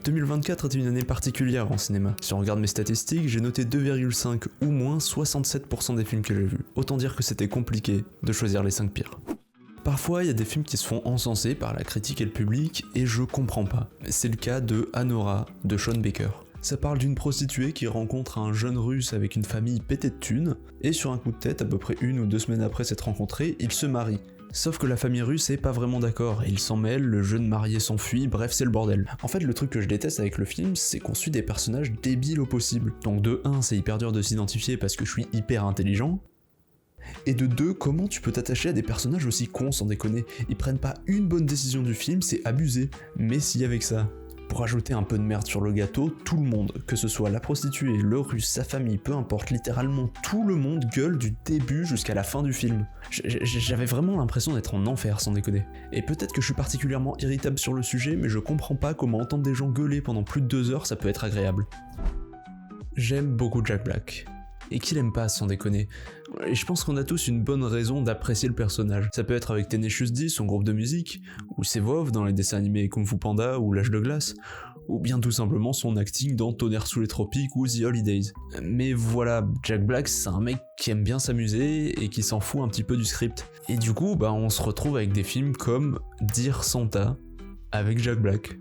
2024 était une année particulière en cinéma. Si on regarde mes statistiques, j'ai noté 2,5 ou moins 67% des films que j'ai vus. Autant dire que c'était compliqué de choisir les 5 pires. Parfois, il y a des films qui se font encenser par la critique et le public, et je comprends pas. C'est le cas de Anora, de Sean Baker. Ça parle d'une prostituée qui rencontre un jeune russe avec une famille pétée de thunes, et sur un coup de tête, à peu près 1 ou 2 semaines après s'être rencontrés, ils se marient. Sauf que la famille russe est pas vraiment d'accord, et ils s'en mêlent, le jeune marié s'enfuit, bref c'est le bordel. En fait le truc que je déteste avec le film, c'est qu'on suit des personnages débiles au possible. Donc de 1, c'est hyper dur de s'identifier parce que je suis hyper intelligent, et de 2, comment tu peux t'attacher à des personnages aussi cons sans déconner? Ils prennent pas une bonne décision du film, c'est abusé. Mais si avec ça, pour ajouter un peu de merde sur le gâteau, tout le monde, que ce soit la prostituée, le russe, sa famille, peu importe, littéralement tout le monde gueule du début jusqu'à la fin du film. J'avais vraiment l'impression d'être en enfer sans déconner. Et peut-être que je suis particulièrement irritable sur le sujet, mais je comprends pas comment entendre des gens gueuler pendant plus de 2 heures ça peut être agréable. J'aime beaucoup Jack Black. Et qui l'aime pas sans déconner. Et je pense qu'on a tous une bonne raison d'apprécier le personnage. Ça peut être avec Tenacious D, son groupe de musique, ou ses voix off dans les dessins animés Kung Fu Panda ou L'Âge de Glace, ou bien tout simplement son acting dans Tonnerre sous les tropiques ou The Holidays. Mais voilà, Jack Black c'est un mec qui aime bien s'amuser et qui s'en fout un petit peu du script. Et du coup, on se retrouve avec des films comme Dear Santa, avec Jack Black.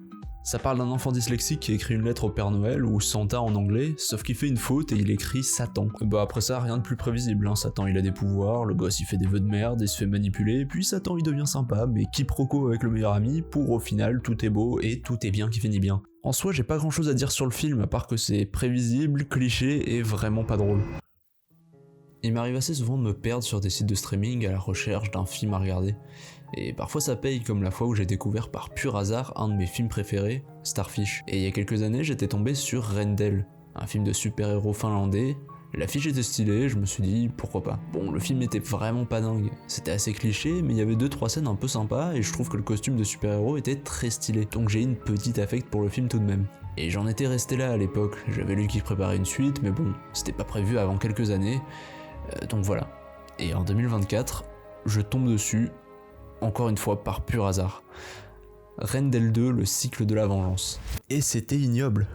Ça parle d'un enfant dyslexique qui écrit une lettre au Père Noël, ou Santa en anglais, sauf qu'il fait une faute et il écrit Satan. Après ça, rien de plus prévisible, hein. Satan il a des pouvoirs, le gosse il fait des vœux de merde, il se fait manipuler, puis Satan il devient sympa, mais quiproquo avec le meilleur ami, pour au final tout est beau et tout est bien qui finit bien. En soi, j'ai pas grand chose à dire sur le film, à part que c'est prévisible, cliché et vraiment pas drôle. Il m'arrive assez souvent de me perdre sur des sites de streaming à la recherche d'un film à regarder. Et parfois ça paye, comme la fois où j'ai découvert par pur hasard un de mes films préférés, Starfish. Et il y a quelques années, j'étais tombé sur Rendell, un film de super-héros finlandais. L'affiche était stylée, je me suis dit pourquoi pas. Bon, le film était vraiment pas dingue, c'était assez cliché, mais il y avait 2-3 scènes un peu sympas et je trouve que le costume de super-héros était très stylé. Donc j'ai une petite affect pour le film tout de même. Et j'en étais resté là à l'époque, j'avais lu qu'il préparait une suite, mais bon, c'était pas prévu avant quelques années. Donc voilà. Et en 2024, je tombe dessus, encore une fois par pur hasard. Rendell 2, le cycle de la vengeance. Et c'était ignoble.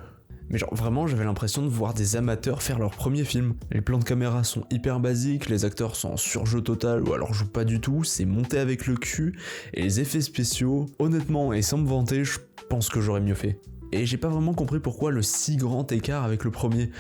Mais genre vraiment j'avais l'impression de voir des amateurs faire leur premier film. Les plans de caméra sont hyper basiques, les acteurs sont en surjeu total ou alors jouent pas du tout, c'est monté avec le cul, et les effets spéciaux, honnêtement et sans me vanter, je pense que j'aurais mieux fait. Et j'ai pas vraiment compris pourquoi le si grand écart avec le premier.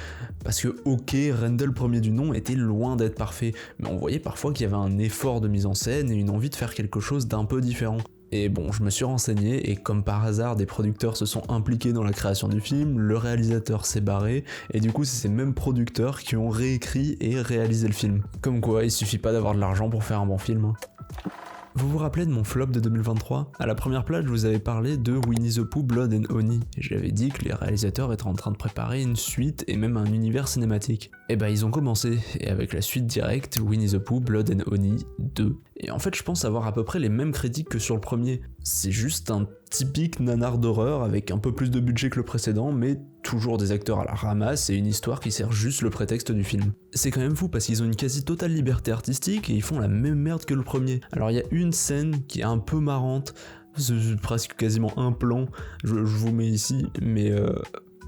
Parce que ok, Rendell premier du nom était loin d'être parfait, mais on voyait parfois qu'il y avait un effort de mise en scène et une envie de faire quelque chose d'un peu différent. Et bon, je me suis renseigné et comme par hasard, des producteurs se sont impliqués dans la création du film, le réalisateur s'est barré, et du coup c'est ces mêmes producteurs qui ont réécrit et réalisé le film. Comme quoi, il suffit pas d'avoir de l'argent pour faire un bon film. Vous vous rappelez de mon flop de 2023 ? À la première plage, je vous avais parlé de Winnie the Pooh Blood and Honey, et j'avais dit que les réalisateurs étaient en train de préparer une suite et même un univers cinématique. Et ils ont commencé, et avec la suite directe, Winnie the Pooh Blood and Honey 2. Et en fait, je pense avoir à peu près les mêmes critiques que sur le premier. C'est juste un typique nanar d'horreur avec un peu plus de budget que le précédent, mais toujours des acteurs à la ramasse et une histoire qui sert juste le prétexte du film. C'est quand même fou parce qu'ils ont une quasi totale liberté artistique et ils font la même merde que le premier. Alors il y a une scène qui est un peu marrante, c'est presque quasiment un plan, je vous mets ici, mais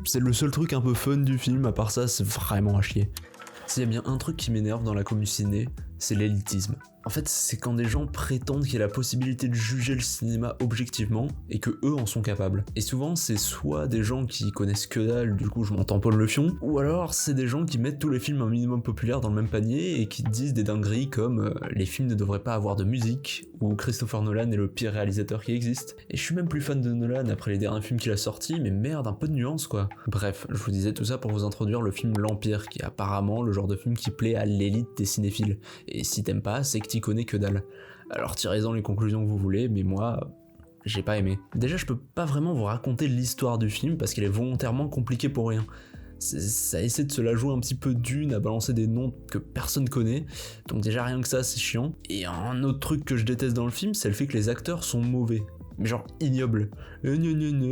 c'est le seul truc un peu fun du film, à part ça c'est vraiment à chier. S'il y a bien un truc qui m'énerve dans la commu ciné, c'est l'élitisme. En fait, c'est quand des gens prétendent qu'il y a la possibilité de juger le cinéma objectivement et que eux en sont capables. Et souvent, c'est soit des gens qui connaissent que dalle, du coup je m'en tamponne le fion, ou alors c'est des gens qui mettent tous les films un minimum populaires dans le même panier et qui disent des dingueries comme les films ne devraient pas avoir de musique, ou Christopher Nolan est le pire réalisateur qui existe. Et je suis même plus fan de Nolan après les derniers films qu'il a sortis, mais merde, un peu de nuance quoi. Bref, je vous disais tout ça pour vous introduire le film L'Empire, qui est apparemment le genre de film qui plaît à l'élite des cinéphiles. Et si t'aimes pas, c'est que t'y connais que dalle. Alors tirez-en les conclusions que vous voulez, mais moi, j'ai pas aimé. Déjà, je peux pas vraiment vous raconter l'histoire du film parce qu'elle est volontairement compliquée pour rien. Ça essaie de se la jouer un petit peu d'une à balancer des noms que personne connaît, donc déjà rien que ça c'est chiant. Et un autre truc que je déteste dans le film, c'est le fait que les acteurs sont mauvais. Mais genre ignoble.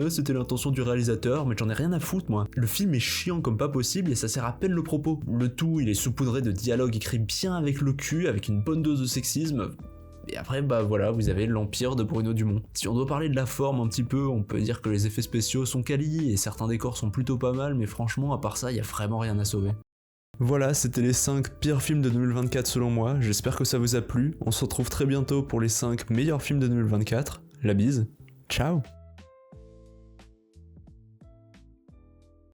C'était l'intention du réalisateur, mais j'en ai rien à foutre moi. Le film est chiant comme pas possible et ça sert à peine le propos. Le tout, il est saupoudré de dialogues écrits bien avec le cul, avec une bonne dose de sexisme. Et après, bah voilà, vous avez l'Empire de Bruno Dumont. Si on doit parler de la forme un petit peu, on peut dire que les effets spéciaux sont quali et certains décors sont plutôt pas mal, mais franchement, à part ça, y a vraiment rien à sauver. Voilà, c'était les 5 pires films de 2024 selon moi, j'espère que ça vous a plu. On se retrouve très bientôt pour les 5 meilleurs films de 2024. La bise, ciao!